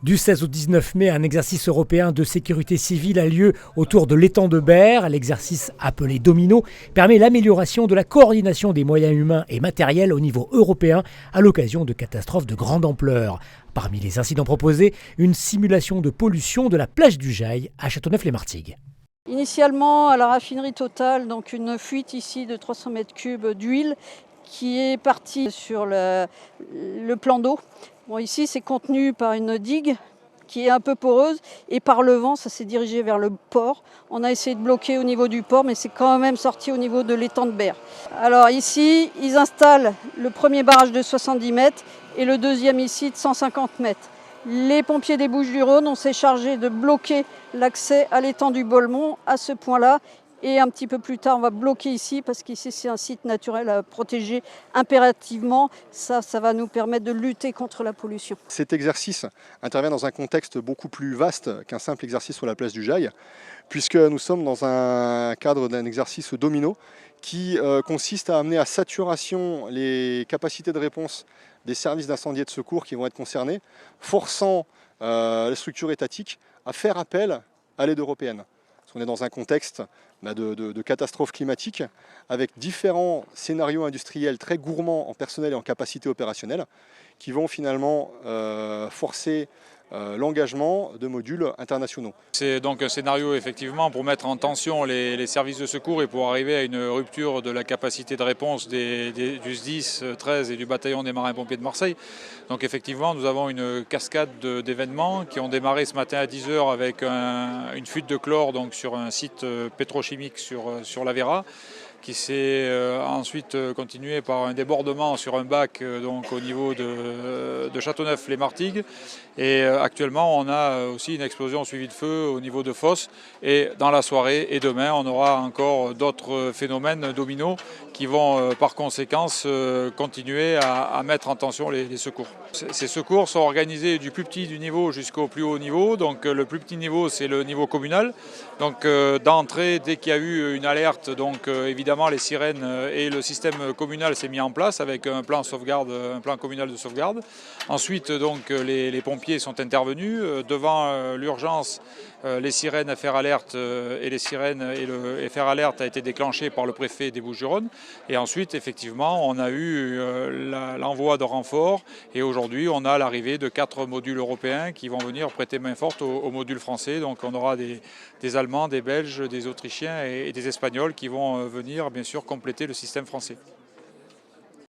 Du 16 au 19 mai, un exercice européen de sécurité civile a lieu autour de l'étang de Berre. L'exercice, appelé Domino, permet l'amélioration de la coordination des moyens humains et matériels au niveau européen à l'occasion de catastrophes de grande ampleur. Parmi les incidents proposés, une simulation de pollution de la plage du Jail à Châteauneuf-les-Martigues. Initialement, à la raffinerie Total, donc une fuite ici de 300 mètres cubes d'huile qui est partie sur le plan d'eau. Bon, ici, c'est contenu par une digue qui est un peu poreuse et par le vent, ça s'est dirigé vers le port. On a essayé de bloquer au niveau du port, mais c'est quand même sorti au niveau de l'étang de Berre. Alors ici, ils installent le premier barrage de 70 mètres et le deuxième ici de 150 mètres. Les pompiers des Bouches-du-Rhône, on s'est chargé de bloquer l'accès à l'étang du Bolmont à ce point-là. Et un petit peu plus tard, on va bloquer ici parce qu'ici, c'est un site naturel à protéger impérativement. Ça va nous permettre de lutter contre la pollution. Cet exercice intervient dans un contexte beaucoup plus vaste qu'un simple exercice sur la place du Jail, puisque nous sommes dans un cadre d'un exercice domino qui consiste à amener à saturation les capacités de réponse des services d'incendie et de secours qui vont être concernés, forçant les structures étatiques à faire appel à l'aide européenne. On est dans un contexte de catastrophe climatique avec différents scénarios industriels très gourmands en personnel et en capacité opérationnelle qui vont finalement forcer l'engagement de modules internationaux. C'est donc un scénario effectivement pour mettre en tension les services de secours et pour arriver à une rupture de la capacité de réponse du SDIS 13 et du bataillon des marins-pompiers de Marseille. Donc effectivement nous avons une cascade d'événements qui ont démarré ce matin à 10 h avec une fuite de chlore donc, sur un site pétrochimique sur la Véra, qui s'est ensuite continué par un débordement sur un bac donc au niveau de Châteauneuf-les-Martigues. Et actuellement, on a aussi une explosion suivie de feu au niveau de Fos. Et dans la soirée et demain, on aura encore d'autres phénomènes dominos qui vont par conséquence continuer à mettre en tension les secours. Ces secours sont organisés du plus petit du niveau jusqu'au plus haut niveau. Donc le plus petit niveau, c'est le niveau communal. Donc d'entrée, dès qu'il y a eu une alerte, donc évidemment les sirènes et le système communal s'est mis en place avec un plan sauvegarde, un plan communal de sauvegarde. Ensuite, donc les pompiers sont intervenus devant l'urgence. Les sirènes à faire alerte et les faire alerte a été déclenché par le préfet des Bouches-du-Rhône. Et ensuite, effectivement, on a eu l'envoi de renforts et aujourd'hui, on a l'arrivée de 4 modules européens qui vont venir prêter main forte aux modules français. Donc, on aura des Allemands, des Belges, des Autrichiens et des Espagnols qui vont venir, bien sûr, compléter le système français.